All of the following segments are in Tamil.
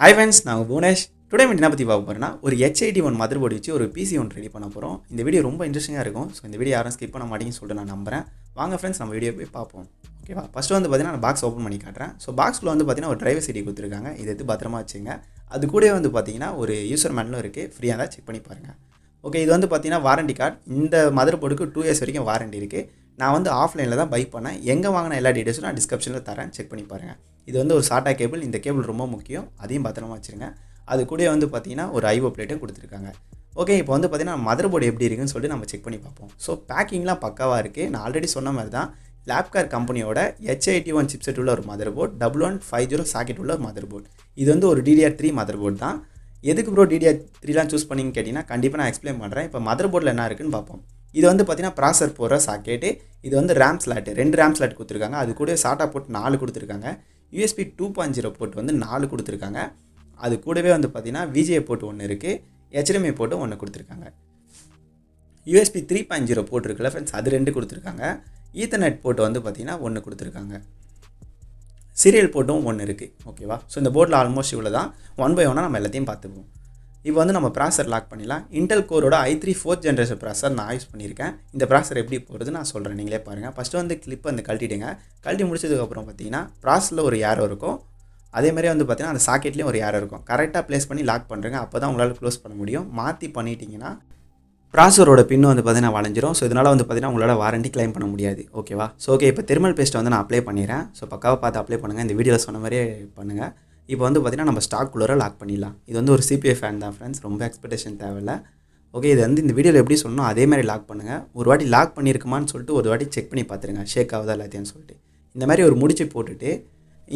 Hi friends, நான் Bhuvanesh. Today என்ன பத்தி பார்க்க போறேன்னா ஒரு H81 மதர்போர்ட் வச்சு ஒரு PC ஒன்று ரெடி பண்ண போறோம். இந்த வீடியோ ரொம்ப இன்ட்ரஸ்டிங்கா இருக்கும். சோ இந்த வீடியோ யாரும் ஸ்கிப் பண்ண மாட்டீங்கன்னு சொல்லிட்டு நான் நம்புறேன். வாங்க फ्रेंड्स நம்ம வீடியோ போய் பார்ப்போம். ஓகேவா? ஃபர்ஸ்ட் வந்து பாத்தீங்கன்னா நான் பாக்ஸ் ஓபன் பண்ணி காட்றேன். சோ பாக்ஸ்க்குள்ள வந்து பாத்தீங்கன்னா ஒரு டிரைவர் CD கொடுத்திருக்காங்க. இத எடுத்து பத்திரமா வச்சுங்க. அது கூடவே வந்து பாத்தீங்கன்னா ஒரு யூசர் மேனுவலும் இருக்கு. ஃப்ரீயா தான் செக் பண்ணி பாருங்க. ஓகே, இது வந்து பாத்தீங்கன்னா வாரண்டி கார்டு. இந்த மதர்போர்டுக்கு 2 இயர்ஸ் வரைக்கும் வாரண்டி இருக்கு. நான் வந்து ஆஃப்லைன்ல தான் பை பண்ணேன். எங்க வாங்குன எல்லா டீடைல்ஸும் நான் டிஸ்கிரிப்ஷன்ல தரேன். செக் பண்ணி பாருங்க. இது வந்து ஒரு SATA கேபிள். இந்த கேபிள் ரொம்ப முக்கியம். அதையும் பத்திரமா வச்சிருங்க. அது கூடவே வந்து பாத்தீங்கன்னா ஒரு IO பிளேட்டும் கொடுத்திருக்காங்க. ஓகே, இப்போ வந்து பாத்தீங்கன்னா மதர்போர்டு எப்படி இருக்குன்னு சொல்லிட்டு நம்ம செக் பண்ணி பார்ப்போம். ஸோ பேக்கிங்லாம் பக்காவா இருக்கு. நான் ஆல்ரெடி சொன்ன மாதிரி தான் Lapcare கம்பெனியோட H81 சிப்செட் உள்ள ஒரு மதர்போர்ட், 1150 சாக்கெட் உள்ள ஒரு மதர்போர்ட். இது வந்து ஒரு DDR3 மதர்போர்ட் தான். எதுக்கு ப்ரோ DDR3லாம் சூஸ் பண்ணீங்கன்னு கேட்டிங்கன்னா கண்டிப்பாக நான் எக்ஸ்பிளைன் பண்ணுறேன். இப்போ மதர்போர்டில் என்ன இருக்குன்னு பார்ப்போம். இது வந்து பார்த்தீங்கன்னா ப்ராசர் போகிற சாக்கெட்டு. இது வந்து ரேம் ஸ்லாட் 2 ரேம் ஸ்லாட் கொடுத்துருக்காங்க. அது கூட SATA போர்ட் 4 கொடுத்துருக்காங்க. USB 2.0 போர்ட் வந்து 4 கொடுத்துருக்காங்க. அது கூடவே வந்து பார்த்தீங்கன்னா VGA போர்ட் ஒன்று இருக்குது. HDMI போர்ட்டும் ஒன்று கொடுத்துருக்காங்க. USB 3.0 போர்ட் இருக்குல்ல ஃப்ரெண்ட்ஸ், அது 2 கொடுத்துருக்காங்க. ஈத்தர்நெட் போர்ட் வந்து பார்த்தீங்கன்னா 1 கொடுத்துருக்காங்க. சீரியல் போர்ட்டும் 1 இருக்குது. ஓகேவா? ஸோ இந்த போர்டில் ஆல்மோஸ்ட் இவ்வளோ தான். 1 by 1 நம்ம எல்லாத்தையும் பார்த்துக்குவோம். இப்போ வந்து நம்ம ப்ராசர் லாக் பண்ணிடலாம். இன்டெல் கோரோட i3 4th ஜென்ரேஷன் ப்ராசர் நான் யூஸ் பண்ணியிருக்கேன். இந்த ப்ராசர் எப்படி போகிறது நான் சொல்கிறேன், நீங்களே பாருங்கள். ஃபஸ்ட்டு வந்து கிளிப் வந்து கழட்டிடுங்க. கழட்டி முடிச்சதுக்கப்புறம் பார்த்தீங்கன்னா ப்ராசரில் ஒரு ஏரோ இருக்கும். அதே மாதிரி வந்து பார்த்தீங்கன்னா அந்த சாக்கெட்லேயும் ஒரு ஏரோ இருக்கும். கரெக்டாக ப்ளேஸ் பண்ணி லாக் பண்ணுறேங்க. அப்போ தான் உங்களால் க்ளோஸ் பண்ண முடியும். மாற்றி பண்ணிட்டீங்கன்னா ப்ராசரோட பின்னு வந்து பார்த்தீங்கன்னா வளைஞ்சிரும். ஸோ இதனால் வந்து பார்த்தீங்கன்னா உங்களால் வாரண்டி கிளைம் பண்ண முடியாது. ஓகேவா? ஸோ ஓகே, இப்போ தெர்மல் பேஸ்ட்டை வந்து நான் அப்ளை பண்ணிடுறேன். ஸோ பக்காவாக பார்த்து அப்ளை பண்ணுங்கள். இந்த வீடியோவில் சொன்ன மாதிரியே பண்ணுங்கள். இப்போ வந்து பார்த்தீங்கன்னா நம்ம ஸ்டாக் குள்ளர லாக் பண்ணிடலாம். இது வந்து ஒரு CPI ஃபேன் தான் ஃப்ரெண்ட்ஸ், ரொம்ப எக்ஸ்பெக்டேஷன் தேவையில்லை. ஓகே, இது வந்து இந்த வீடியோவில் எப்படி சொன்னோம் அதே மாதிரி லாக் பண்ணுங்கள். ஒரு வாட்டி லாக் பண்ணியிருக்குமான்னு சொல்லிட்டு ஒரு வாட்டி செக் பண்ணி பார்த்துருங்க, ஷேக் ஆகுதா எல்லாத்தையும் சொல்லிட்டு. இந்த மாதிரி ஒரு முடிச்சு போட்டுட்டு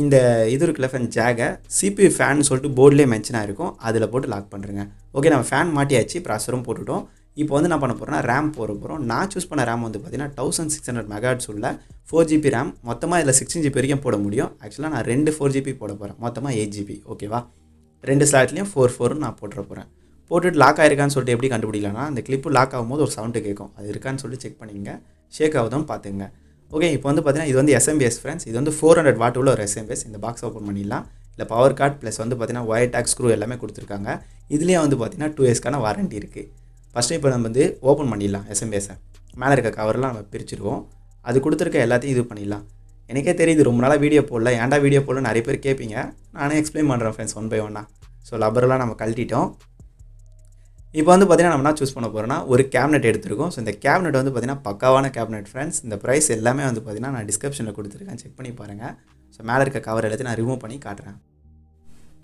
இந்த இது இருக்குல்ல ஃப்ரெண்ட் ஜாகை CPI ஃபேன் சொல்லிட்டு போர்ட்லேயே மென்ஷன் ஆகிருக்கும், அதில் போட்டு லாக் பண்ணுறேங்க. ஓகே, நம்ம ஃபேன் மாட்டியாச்சு, ப்ராசரும் போட்டுட்டோம். இப்போ வந்து என்ன பண்ண போகிறோம்னா ரேம் போட போகிறோம். நான் சூஸ் பண்ண ரேம் வந்து பார்த்தீங்கன்னா 1600 மெகாஹெர்ட்ஸ் உள்ள 4GB ரேம். மொத்தமாக இதில் 16GB வரைக்கும் போட முடியும். ஆக்சுவலாக நான் 2 4GB போட போகிறேன், மொத்தமாக 8GB. ஓகேவா? 2 ஸ்லாட்லேயும் 4 நான் போட்டுற போகிறேன். போட்டுட்டு லாக் ஆயிருக்கான்னு சொல்லிட்டு எப்படி கண்டுபிடிக்கலாம்னா அந்த கிளிப்பு லாக் ஆகும்போது ஒரு சவுண்டு கேட்கும். அது இருக்கான்னு சொல்லிட்டு செக் பண்ணிங்க. ஷேக் ஆகுதுன்னு பார்த்துங்க. ஓகே, இப்போ வந்து பார்த்தீங்கன்னா இது வந்து SMPS ஃப்ரெண்ட்ஸ். இது வந்து 400 வாட் உள்ள ஒரு SMPS. இந்த பாக்ஸ் ஓப்பன் பண்ணிடலாம். இல்லை பவர் கார்டு ப்ளஸ் வந்து பார்த்தீங்கன்னா ஒயர் டாக் ஸ்க்ரூ எல்லாமே கொடுத்துருக்காங்க. இதுலேயே வந்து பார்த்தீங்கன்னா 2 இயர்ஸ்க்கான வாரண்டி இருக்குது. ஃபஸ்ட்டு இப்போ நம்ம வந்து ஓப்பன் பண்ணிடலாம் SMPS-ஐ. மேலே இருக்க கவர்லாம் நம்ம பிரிச்சுடுவோம். அது கொடுத்துருக்க எல்லாத்தையும் இது பண்ணிடலாம். எனக்கே தெரியுது ரொம்ப நாளாக வீடியோ போடல, ஏன்டா வீடியோ போடல நிறைய பேர் கேட்பீங்க. நானே எக்ஸ்பிளைன் பண்ணுறேன் ஃப்ரெண்ட்ஸ் 1 by 1. ஸோ லப்பரெலாம் நம்ம கழட்டிட்டோம். இப்போ வந்து பார்த்தீங்கன்னா நம்ம என்ன சூஸ் பண்ண போகிறோம்னா ஒரு கேபினெட் எடுத்துருக்கோம். ஸோ இந்த கேபினெட் வந்து பார்த்தீங்கன்னா பக்காவான கேபினெட் ஃப்ரெண்ட்ஸ். இந்த ப்ரைஸ் எல்லாமே வந்து பார்த்தீங்கன்னா நான் டிஸ்கிரிப்ஷனில் கொடுத்துருக்கேன், செக் பண்ணி பாருங்கள். ஸோ மேலே இருக்க கவர் எல்லாத்தையும் நான் ரிமூவ் பண்ணி காட்டுறேன்.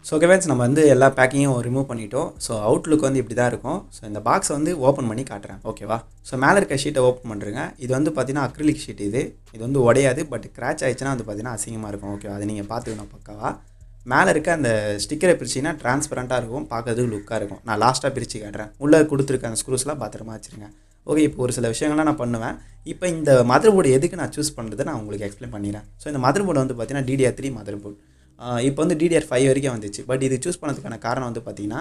ஸோ ஓகே ஃப்ரெண்ட்ஸ், நம்ம வந்து எல்லா பேக்கிங்கும் ரிமூவ் பண்ணிட்டோம். ஸோ அவுட்லுக் வந்து இப்படி தான் இருக்கும். ஸோ இந்த பாக்ஸை வந்து ஓப்பன் பண்ணி காட்டுறேன். ஓகேவா? ஸோ மேலே இருக்க ஷீட்டை ஓப்பன் பண்ணுறேங்க. இது வந்து பார்த்தீங்கன்னா அக்ரிலிக் ஷீட். இது வந்து உடையாது, பட் கிராச் ஆயிடுச்சுன்னா வந்து பார்த்தீங்கன்னா அசிங்கமாக இருக்கும். ஓகேவா? அதை நீங்கள் பார்த்துக்கணும் பக்காவா. மேலே இருக்க அந்த ஸ்டிக்கரை பிரிச்சிங்கன்னா டிரான்ஸ்பரண்ட்டாக இருக்கும், பார்க்கறதுக்கு லுக்காக இருக்கும். நான் லாஸ்ட்டாக பிரித்து காட்டுறேன். உள்ளே கொடுத்துருக்க அந்த ஸ்க்ரூஸ்லாம் பத்திரமா வச்சுருங்க. ஓகே, இப்போ ஒரு சில விஷயங்கள்லாம் நான் பண்ணுவேன். இப்போ இந்த மதர்போர்டு எதுக்கு நான் சூஸ் பண்ணுறது நான் உங்களுக்கு எக்ஸ்பிளைன் பண்ணிடுறேன். ஸோ இந்த மதர்போர்டு வந்து பார்த்தீங்கன்னா DDR3 மதர்போர்டு. இப்போ வந்து DDR5 வரைக்கும் வந்துச்சு. பட் இது சூஸ் பண்ணதுக்கான காரணம் வந்து பார்த்தீங்கன்னா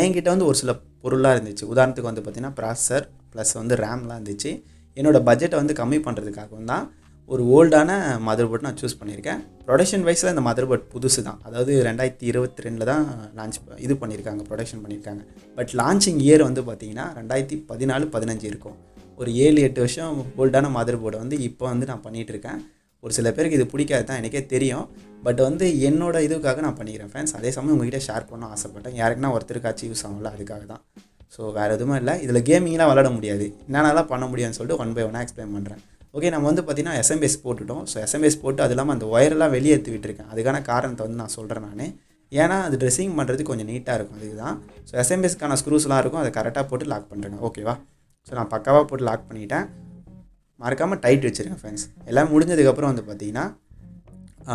என்கிட்ட வந்து ஒரு சில பொருளாக இருந்துச்சு. உதாரணத்துக்கு வந்து பார்த்தீங்கன்னா ப்ராசர் ப்ளஸ் வந்து ரேம்லாம் இருந்துச்சு. என்னோடய பட்ஜெட்டை வந்து கம்மி பண்ணுறதுக்காகவும் தான் ஒரு ஓல்டான மதர்போர்ட் நான் சூஸ் பண்ணியிருக்கேன். ப்ரொடக்ஷன் வைஸில் இந்த மதர்போர்ட் புதுசு தான். அதாவது 2022 தான் லான்ச் இது பண்ணியிருக்காங்க, ப்ரொடக்ஷன் பண்ணியிருக்காங்க. பட் லான்ச்சிங் இயர் வந்து பார்த்தீங்கன்னா 2014-15 இருக்கும். ஒரு 7-8 வருஷம் ஓல்டான மதர்போர்டை வந்து இப்போ வந்து நான் பண்ணிகிட்ருக்கேன். ஒரு சில பேருக்கு இது பிடிக்காது தான், எனக்கே தெரியும். பட் வந்து என்னோடய இதுக்காக நான் பண்ணிக்கிறேன் ஃப்ரெண்ட்ஸ். அதே சமயம் உங்கள்கிட்ட ஷேர் பண்ண ஆசைப்பட்டேன். யாருக்குன்னா ஒருத்தருக்காச்சும் யூஸ் ஆகும்ல, அதுக்காக தான். ஸோ வேறு எதுவும் இல்லை. இதில் கேமிங்லாம் விளாட முடியாது, என்னென்னலாம் பண்ண முடியும்னு சொல்லிட்டு 1 by 1 எக்ஸ்பிளைன் பண்ணுறேன். ஓகே, நம்ம வந்து பார்த்திங்கன்னா SMPS போட்டுட்டோம். ஸோ SMPS போட்டு அது இல்லாமல் அந்த ஒயரெல்லாம் வெளியே எடுத்து விட்டுருக்கேன். அதுக்கான காரணத்தை வந்து நான் சொல்கிறேன் நான். ஏன்னா அது ட்ரெஸ்ஸிங் பண்ணுறதுக்கு கொஞ்சம் நீட்டாக இருக்கும், அதுக்கு தான். ஸோ SMPSக்கான ஸ்க்ரூஸ்லாம் இருக்கும், அதை கரெக்டாக போட்டு லாக் பண்ணுறேங்க. ஓகேவா? ஸோ நான் பக்காவாக போட்டு லாக் பண்ணிட்டேன். மறக்காமல் டைட் வச்சுருங்க ஃப்ரெண்ட்ஸ். எல்லாம் முடிஞ்சதுக்கப்புறம் வந்து பார்த்தீங்கன்னா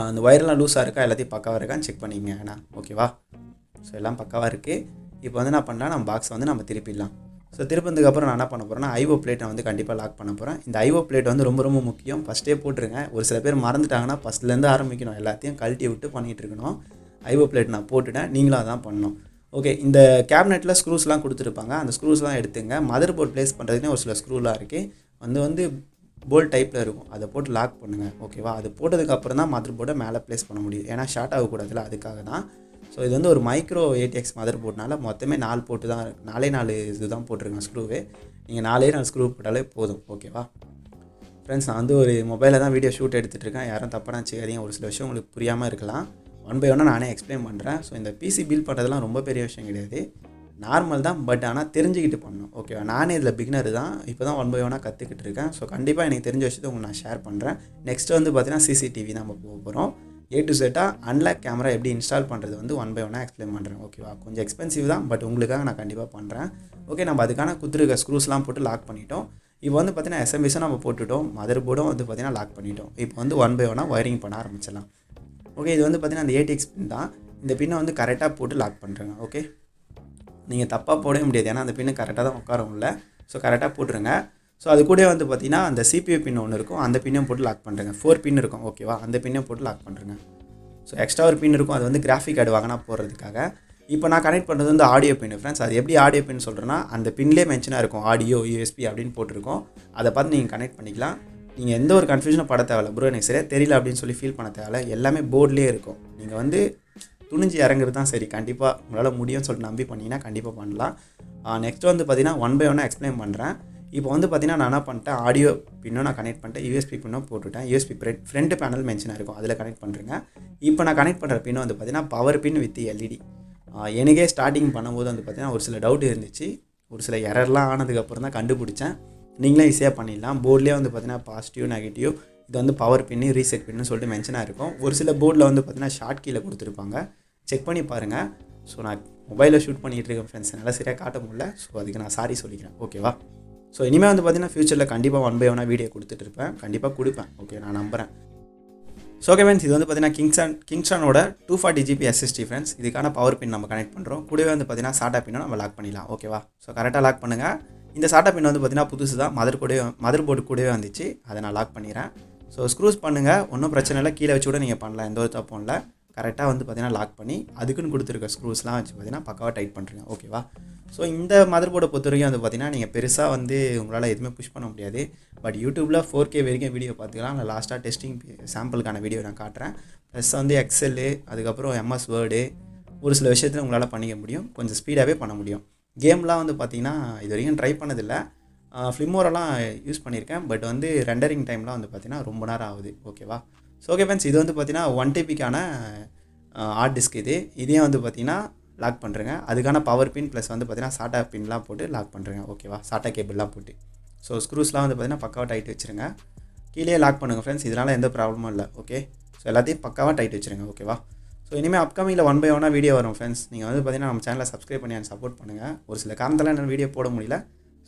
அந்த ஒயரெல்லாம் லூஸாக இருக்கா, எல்லாத்தையும் பக்காவாக இருக்கான்னு செக் பண்ணிங்க. ஏன்னா ஓகேவா? ஸோ எல்லாம் பக்காவாக இருக்குது. இப்போ வந்து என்ன பண்ணலாம், நம்ம பாக்ஸை வந்து நம்ம திருப்பிடலாம். ஸோ திருப்பினதுக்கப்புறம் நான் என்ன பண்ண போகிறேன்னா IO பிளேட்டை வந்து கண்டிப்பாக லாக் பண்ண போகிறேன். இந்த IO பிளேட் வந்து ரொம்ப ரொம்ப முக்கியம். ஃபஸ்ட்டே போட்டுருங்க. ஒரு சில பேர் மறந்துட்டாங்கன்னா ஃபஸ்ட்லேருந்து ஆரம்பிக்கணும், எல்லாத்தையும் கழட்டி விட்டு பண்ணிகிட்டு இருக்கணும். IO பிளேட் நான் போட்டுட்டேன், நீங்களும் அதான் பண்ணணும். ஓகே, இந்த கேபினெட்டில் ஸ்க்ரூஸ்லாம் கொடுத்துருப்பாங்க, அந்த ஸ்க்ரூஸ்லாம் எடுத்துங்க. மதர் போர்ட் ப்ளேஸ் பண்ணுறதுக்குனே ஒரு சில ஸ்க்ரூலாம் இருக்குது, வந்து போல்ட் டைப்பில் இருக்கும். அதை போட்டு லாக் பண்ணுங்கள். ஓகேவா? அது போட்டதுக்கப்புறம் தான் மதர் போர்டை மேலே ப்ளேஸ் பண்ண முடியும். ஏன்னா ஷார்ட் ஆகக்கூடாதுல, அதுக்காக தான். ஸோ இது வந்து ஒரு மைக்ரோ ஏடிஎக்ஸ் மதர் போர்ட்னால மொத்தமே 4 போட்டு தான் 4 இது தான் போட்டிருக்கேன் ஸ்க்ரூவே. நீங்கள் 4 ஸ்க்ரூ போட்டாலே போதும். ஓகேவா ஃப்ரெண்ட்ஸ், நான் வந்து ஒரு மொபைலில் தான் வீடியோ ஷூட் எடுத்துகிட்டு இருக்கேன். யாரும் தப்பாக நினச்சிக்காதீங்க. ஒரு சில விஷயம் உங்களுக்கு புரியாமல் இருக்கலாம். ஒன் பை ஒன்னாக நானே எக்ஸ்பிளைன் பண்ணுறேன். ஸோ இந்த பிசி பில்ட் பண்ணுறதுலாம் ரொம்ப பெரிய விஷயம் கிடையாது, நார்மல் தான். பட் ஆனால் தெரிஞ்சுக்கிட்டு பண்ணணும். ஓகேவா, நானே இதில் பிகினர் தான். இப்போ தான் ஒன் பை ஒன்னாக கற்றுக்கிட்டு இருக்கேன். ஸோ கண்டிப்பாக எனக்கு தெரிஞ்ச விஷயத்தை உங்களுக்கு நான் ஷேர் பண்ணுறேன். நெக்ஸ்ட் வந்து பார்த்தீங்கன்னா சிசிடிவி நம்ம போக போகிறோம். A to Z unlock camera எப்படி இன்ஸ்டால் பண்ணுறது வந்து ஒன் பை ஒன்னாக எக்ஸ்பிளைன் பண்ணுறேன். ஓகேவா, கொஞ்சம் எக்ஸ்பென்சிவ் தான், பட் உங்களுக்காக நான் கண்டிப்பாக பண்ணுறேன். ஓகே, நம்ம அதுக்கான குத்துருக்க ஸ்க்ரூஸ்லாம் போட்டு லாக் பண்ணிட்டோம். இப்போ வந்து பார்த்தீங்கன்னா SMPSம் நம்ம போட்டுவிட்டோம், மதர் போர்டும் வந்து பார்த்தீங்கன்னா லாக் பண்ணிட்டோம். இப்போ வந்து ஒன் பை ஒன்னாக ஒயரிங் பண்ண ஆரம்பிச்சிடலாம். ஓகே, இது வந்து பார்த்தீங்கன்னா அந்த ATX பின் தான். இந்த பின்னை வந்து கரெக்டாக போட்டு லாக் பண்ணுறேங்க. ஓகே, நீங்கள் தப்பாக போடவே முடியாது, ஏன்னா அந்த பின்னு கரெக்டாக தான் உட்காரும் இல்லை. ஸோ கரெக்டாக போட்டுருங்க. ஸோ அது கூட வந்து பார்த்தீங்கன்னா அந்த CPU பின் ஒன்று இருக்கும், அந்த பின்னையும் போட்டு லாக் பண்ணுறேங்க. 4 பின் இருக்கும். ஓகேவா, அந்த பின்னையும் போட்டு லாக் பண்ணுறேங்க. ஸோ எக்ஸ்ட்ரா ஒரு பின் இருக்கும், அது வந்து கிராஃபிக் கார்டு வாங்கினா போடுறதுக்காக. இப்போ நான் கனெக்ட் பண்ணுறது வந்து ஆடியோ பின் ஃப்ரெண்ட்ஸ். அது எப்படி ஆடியோ பின் சொல்கிறேன்னா, அந்த பின்லேயே மென்ஷனாக இருக்கும் ஆடியோ USB அப்படின்னு போட்டிருக்கோம். அதை பார்த்து நீங்கள் கனெக்ட் பண்ணிக்கலாம். நீங்கள் எந்த ஒரு கன்ஃபியூஷனும் பட தேவையில்ல. ப்ரோ எனக்கு சரியாக தெரியல அப்படின்னு சொல்லி ஃபீல் பண்ண தேவையில்ல, எல்லாமே போர்ட்லேயே இருக்கும். நீங்கள் வந்து துணிஞ்சு இறங்குறது தான் சரி. கண்டிப்பாக உங்களால் முடியும்னு சொல்லிட்டு நம்பி பண்ணிங்கன்னா கண்டிப்பாக பண்ணலாம். நெக்ஸ்ட் வந்து பார்த்தீங்கன்னா ஒன் பை ஒன்னாக எக்ஸ்பிளைன் பண்ணுறேன். இப்போ வந்து பார்த்தீங்கன்னா நான் என்ன பண்ணிட்டேன், ஆடியோ பின்னும் நான் கனெக்ட் பண்ணிட்டேன், USB பின்னும் போட்டுவிட்டேன். USB ஃப்ரண்ட் பேனல் மென்ஷனாக இருக்கும், அதில் கனெக்ட் பண்ணுறேங்க. இப்போ நான் கனெக்ட் பண்ணுற பின்னு வந்து பார்த்தீங்கன்னா பவர் பின் வித் LED. எனக்கே ஸ்டார்டிங் பண்ணும்போது வந்து பார்த்தீங்கன்னா ஒரு சில டவுட் இருந்துச்சு, ஒரு சில எரர்லாம் ஆனதுக்கப்புறம் தான் கண்டுபிடிச்சேன். நீங்களே ஈஸியாக பண்ணிடலாம். போர்ட்லேயே வந்து பார்த்தீங்கன்னா பாசிட்டிவ் நெகட்டிவ், இது வந்து பவர் பின்னு ரீசெட் பின்னு சொல்லிட்டு மென்ஷனாக இருக்கும். ஒரு சில போர்டில் வந்து பார்த்தீங்கன்னா ஷார்ட் கீழே கொடுத்துருப்பாங்க, செக் பண்ணி பாருங்கள். ஸோ நான் மொபைலில் ஷூட் பண்ணிகிட்டு இருக்கேன் ஃப்ரெண்ட்ஸ், என்னால் சரியாக காட்ட முடியல. ஸோ அதுக்கு நான் சாரி சொல்லிக்கிறேன். ஓகேவா, ஸோ இனிமேல் வந்து பார்த்தீங்கன்னா ஃபியூச்சரில் கண்டிப்பாக ஒன் பை ஒன்னாக வீடியோ கொடுத்துட்டு இருப்பேன், கண்டிப்பாக கொடுப்பேன். ஓகே, நான் நம்புகிறேன். ஸோ ஓகே ஃப்ரெண்ட்ஸ், இது வந்து பார்த்தீங்கன்னா கிங்ஸ்டனோட 240 GB SSD ஃப்ரெண்ட்ஸ். இதுக்கான பவர் பின் நம்ம கனெக்ட் பண்ணுறோம். கூடவே வந்து பார்த்தீங்கன்னா சாட்டா பின்னும் நம்ம லாக் பண்ணிடலாம். ஓகேவா, ஸோ கரெக்டாக லாக் பண்ணுங்கள். இந்த சாட்டா பின் வந்து பார்த்தீங்கன்னா புதுசு தான், மதர் போர்டு கூடவே வந்துச்சு, அதை நான் லாக் பண்ணிடுறேன். ஸோ ஸ்க்ரூஸ் பண்ணுங்கள், ஒன்றும் பிரச்சனை இல்லை. கீழே வச்சு கூட நீங்கள் பண்ணலாம், எந்த ஒரு தப்பும் இல்லை. கரெக்டாக வந்து பார்த்தீங்கன்னா லாக் பண்ணி அதுக்குன்னு கொடுத்துருக்க ஸ்க்ரூஸ்லாம் வச்சு பார்த்தீங்கன்னா பக்காவாக டைட் பண்ணுறீங்க. ஓகேவா, ஸோ இந்த மதர் போர்டை பொறுத்த வரைக்கும் வந்து பார்த்தீங்கன்னா நீங்கள் பெருசாக வந்து உங்களால் எதுவுமே புஷ் பண்ண முடியாது. பட் யூடியூப்பில் 4K வரைக்கும் வீடியோ பார்த்துக்கலாம். நான் லாஸ்ட்டாக டெஸ்டிங் சாம்பிளுக்கான வீடியோ நான் காட்டுறேன். ப்ளஸ் வந்து எக்ஸெல்லு, அதுக்கப்புறம் MS வேர்டு, ஒரு சில விஷயத்தில் உங்களால் பண்ணிக்க முடியும், கொஞ்சம் ஸ்பீடாகவே பண்ண முடியும். கேம்லாம் வந்து பார்த்தீங்கன்னா இது வரைக்கும் ட்ரை பண்ணதில்லை. ஃப்ளிமோரெல்லாம் யூஸ் பண்ணியிருக்கேன், பட் வந்து ரெண்டரிங் டைம்லாம் வந்து பார்த்தீங்கன்னா ரொம்ப நேரம் ஆகுது. ஓகேவா, ஸோ ஓகே ஃப்ரெண்ட்ஸ், இது வந்து பார்த்தீங்கன்னா 1 TBக்கான ஹார்ட் டிஸ்க். இதையும் வந்து பார்த்தீங்கன்னா லாக் பண்ணுறேங்க. அதுக்கான பவர் பின் ப்ளஸ் வந்து பார்த்தீங்கன்னா சாட்டா பின்லாம் போட்டு லாக் பண்ணுறேங்க. ஓகேவா, சாட்டா கேபிள்லாம் போட்டு. ஸோ ஸ்க்ரூஸ்லாம் வந்து பார்த்தீங்கன்னா பக்காவாக டைட் வச்சுருங்க. கீழே லாக் பண்ணுங்கள் ஃப்ரெண்ட்ஸ், இதனால் எந்த ப்ராப்ளமும் இல்லை. ஓகே, ஸோ எல்லாத்தையும் பக்காவாக டைட் வச்சுருங்க. ஓகேவா, ஸோ இனிமேல் அப்கமிங்கில் ஒன் பை ஒன்னாக வீடியோ வரும் ஃப்ரெண்ட்ஸ். நீங்கள் வந்து பார்த்தீங்கன்னா நம்ம சேனலை சப்ஸ்கிரைப் பண்ணி சப்போர்ட் பண்ணுங்கள். ஒரு சில காரணத்தில் என்னால் வீடியோ போட முடியல,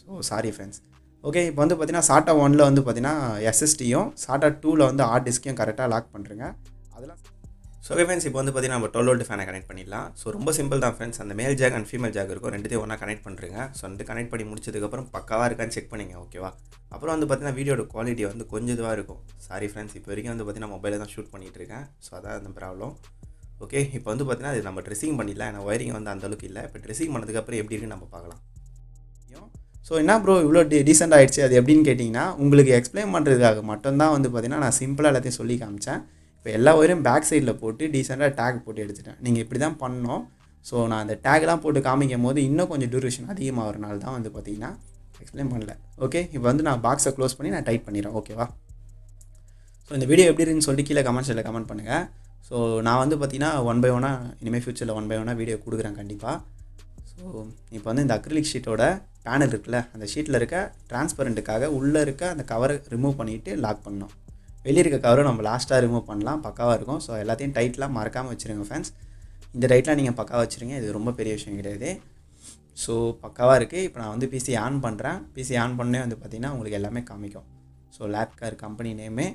ஸோ சாரி ஃப்ரெண்ட்ஸ். ஓகே, இப்போ வந்து பார்த்தீங்கன்னா சாட்டா 1ல் வந்து பார்த்தீங்கன்னா SSDயும் சாட்டா 2ல் வந்து ஹார்ட் டிஸ்க்கையும் கரெக்டாக லாக் பண்ணுறேங்க. அதெல்லாம் ஸோ ஓகே ஃப்ரெண்ட்ஸ், இப்போ வந்து பார்த்தீங்கன்னா நம்ம 12 V ஃபேனை கனெக்ட் பண்ணிடலாம். ஸோ ரொம்ப சிம்பிள் தான் ஃப்ரெண்ட்ஸ். அந்த மேல் ஜாக் அண்ட் ஃபீமேல் ஜாக் இருக்கும், ரெண்டுத்தையும் ஒன்றா கனெக்ட் பண்ணுறேங்க. ஸோ வந்து கனெக்ட் பண்ணி முடிச்சதுக்கப்புறம் பக்காவாக இருக்கான்னு செக் பண்ணிங்க. ஓகேவா, அப்புறம் வந்து பார்த்தீங்கன்னா வீடியோட குவாலிட்டி வந்து கொஞ்சம் இதுவாக இருக்கும். சாரி ஃப்ரெண்ட்ஸ், இப்போ வரைக்கும் வந்து பார்த்தீங்கன்னா மொபைலில் தான் ஷூட் பண்ணிகிட்டு இருக்கேன். ஸோ அதான் அந்த ப்ராப்ளம். ஓகே, இப்போ வந்து பார்த்தீங்கன்னா அது நம்ம ட்ரெஸ்ஸிங் பண்ணிடலாம், ஏன்னா ஒயரிங் வந்து அந்தளவுக்கு இல்லை. இப்போ ட்ரெஸ்ஸிங் பண்ணதுக்கப்புறம் எப்படி இருக்குன்னு நம்ம பார்க்கலாம். ஸோ என்ன ப்ரோ இவ்வளோ டீசெண்ட் ஆகிடுச்சு, அது எப்படின்னு கேட்டிங்கன்னா, உங்களுக்கு எக்ஸ்பிளைன் பண்ணுறதுக்காக மட்டும்தான் வந்து பார்த்தீங்கன்னா நான் சிம்பிளாக எல்லாத்தையும் சொல்லி காமிச்சேன். இப்போ எல்லா ஒயரையும் பேக் சைடில் போட்டு டீசெண்டாக டேக் போட்டு எடுத்துட்டேன். நீங்கள் இப்படி தான் பண்ணணும். ஸோ நான் அந்த டேக்லாம் போட்டு காமிக்கும் போது இன்னும் கொஞ்சம் டியூரேஷன் அதிகமாகிறனால தான் வந்து பார்த்தீங்கன்னா எக்ஸ்பிளைன் பண்ணல. ஓகே, இப்போ வந்து நான் பாக்ஸை க்ளோஸ் பண்ணி நான் டைட் பண்ணிடுறேன். ஓகேவா, ஸோ இந்த வீடியோ எப்படி இருக்குன்னு சொல்லிட்டு கீழே கமெண்ட்ஸில் கமெண்ட் பண்ணுங்கள். ஸோ நான் வந்து பார்த்தீங்கன்னா ஒன் பை ஒன்னாக இனிமேல் ஃபியூச்சரில் ஒன் பை ஒன்னாக வீடியோ கொடுக்குறேன் கண்டிப்பாக. ஸோ இப்போ வந்து இந்த அக்ரிலிக் ஷீட்டோட பேனல் இருக்குல்ல, அந்த ஷீட்டில் இருக்க டிரான்ஸ்பரண்ட்டுக்காக உள்ளே இருக்க அந்த கவரை ரிமூவ் பண்ணிவிட்டு லாக் பண்ணணும். வெளியே இருக்க கவரை நம்ம லாஸ்ட்டாக ரிமூவ் பண்ணலாம், பக்காவாக இருக்கும். ஸோ எல்லாத்தையும் டைட்லாம் மறக்காமல் வச்சுருங்க ஃப்ரெண்ட்ஸ். இந்த டைட்லாம் நீங்கள் பக்காவாக வச்சுருங்க, இது ரொம்ப பெரிய விஷயம் கிடையாது. ஸோ பக்காவாக இருக்குது. இப்போ நான் வந்து பிசி ஆன் பண்ணுறேன். பிசி ஆன் பண்ணே வந்து பார்த்திங்கன்னா உங்களுக்கு எல்லாமே காமிக்கும். ஸோ லேப்கேர் கம்பெனி நேமே.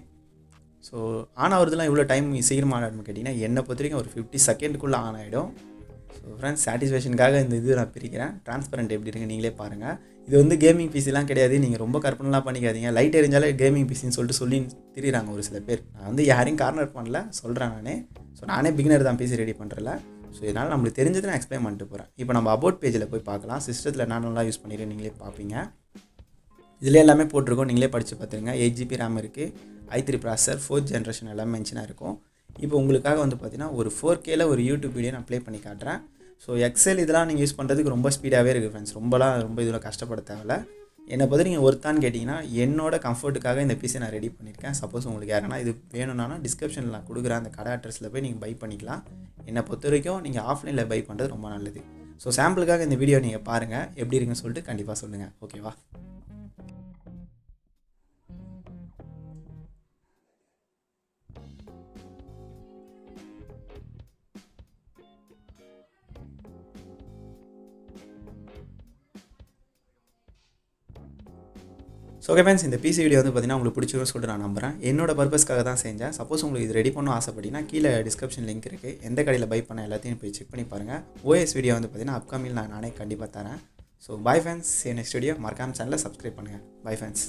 ஸோ ஆன் ஆகுறதுலாம் இவ்வளோ டைம் சீக்கிரமாக ஆகிடும்னு கேட்டிங்கன்னா, என்னை பொறுத்த வரைக்கும் ஒரு 50 செகண்டுக்குள்ளே ஆன் ஆகிடும். ஸோ ஃப்ரெண்ட்ஸ், சாட்டிஸ்ஃபேக்ஷனுக்காக இந்த இது நான் பிரிக்கிறேன். டிரான்ஸ்பரண்ட் எப்படி இருக்குது நீங்களே பாருங்கள். இது வந்து கேமிங் பிசிலாம் கிடையாது, நீங்கள் ரொம்ப கற்பனைலாம் பண்ணிக்காதீங்க. லைட் எரிஞ்சாலே கேமிங் பிசின்னு சொல்லிட்டு சொல்லி திரிகிறாங்க ஒரு சில பேர். நான் வந்து யாரையும் கார்னர் பண்ணல, சொல்கிறேன் நானே. ஸோ நானே பிகினர் தான் பிசி ரெடி பண்ணுறல. ஸோ இதனால் நம்மளுக்கு தெரிஞ்சது நான் எக்ஸ்பிளைன் பண்ணிட்டு போகிறேன். இப்போ நம்ம அபவுட் பேஜில் போய் பார்க்கலாம். சிஸ்டத்தில் நான் நல்லா யூஸ் பண்ணிடுறேன், நீங்களே பார்ப்பீங்க. இதில் எல்லாமே போட்டிருக்கோம், நீங்களே படித்து பார்த்துருங்க. 8 GB RAM இருக்குது, i3 ப்ராசஸர், 4th ஜென்ரேஷன் எல்லாமே மென்ஷனாக இருக்கும். இப்போ உங்களுக்காக வந்து பார்த்தீங்கன்னா ஒரு 4Kல ஒரு யூடியூப் வீடியோ நான் ப்ளே பண்ணி காட்டுறேன். ஸோ எக்ஸல் இதெல்லாம் நீங்கள் யூஸ் பண்ணுறதுக்கு ரொம்ப ஸ்பீடாகவே இருக்குது ஃப்ரெண்ட்ஸ். ரொம்ப இதில் கஷ்டப்பட தேவையில்ல. என்னை பற்றி நீங்கள் ஒருத்தான்னு கேட்டிங்கன்னா என்னோட கம்ஃபர்ட்டுக்காக இந்த பீஸை நான் ரெடி பண்ணியிருக்கேன். சப்போஸ் உங்களுக்கு யாருன்னா இது வேணும்னா டிஸ்கிரிப்ஷனில் நான் கொடுக்குறேன் அந்த கடை அட்ரஸில் போய் நீங்கள் பை பண்ணிக்கலாம். என்னை பொறுத்த வரைக்கும் நீங்கள் ஆஃப்லைனில் பை பண்ணுறது ரொம்ப நல்லது. ஸோ சாம்பிளுக்காக இந்த வீடியோ நீங்கள் பாருங்கள், எப்படி இருக்குன்னு சொல்லிட்டு கண்டிப்பாக சொல்லுங்கள். ஓகேவா? ஸோ ஓகே ஃப்ரெண்ட்ஸ், இந்த பிசி வீடியோ வந்து பார்த்தீங்கன்னா உங்களுக்கு பிடிச்சிருக்குன்னு சொல்லிட்டு நான் நம்புறேன். என்னோட பர்பஸ்க்காக தான் செஞ்சேன். சப்போஸ் உங்களுக்கு இது ரெடி பண்ணணும் ஆசைப்பட்டீங்கன்னா கீழே டிஸ்கிரிப்ஷன் லிங்க் இருக்குது. எந்த கடையில் பை பண்ண எல்லாத்தையும் போய் செக் பண்ணி பாருங்கள். ஓஎஸ் வீடியோ வந்து பார்த்தீங்கன்னா அப்கமிங் நானே கண்டிப்பாக தரேன். So bye friends, next video மறக்காம சேனலை சப்ஸ்கிரைப் பண்ணுங்கள். Bye friends.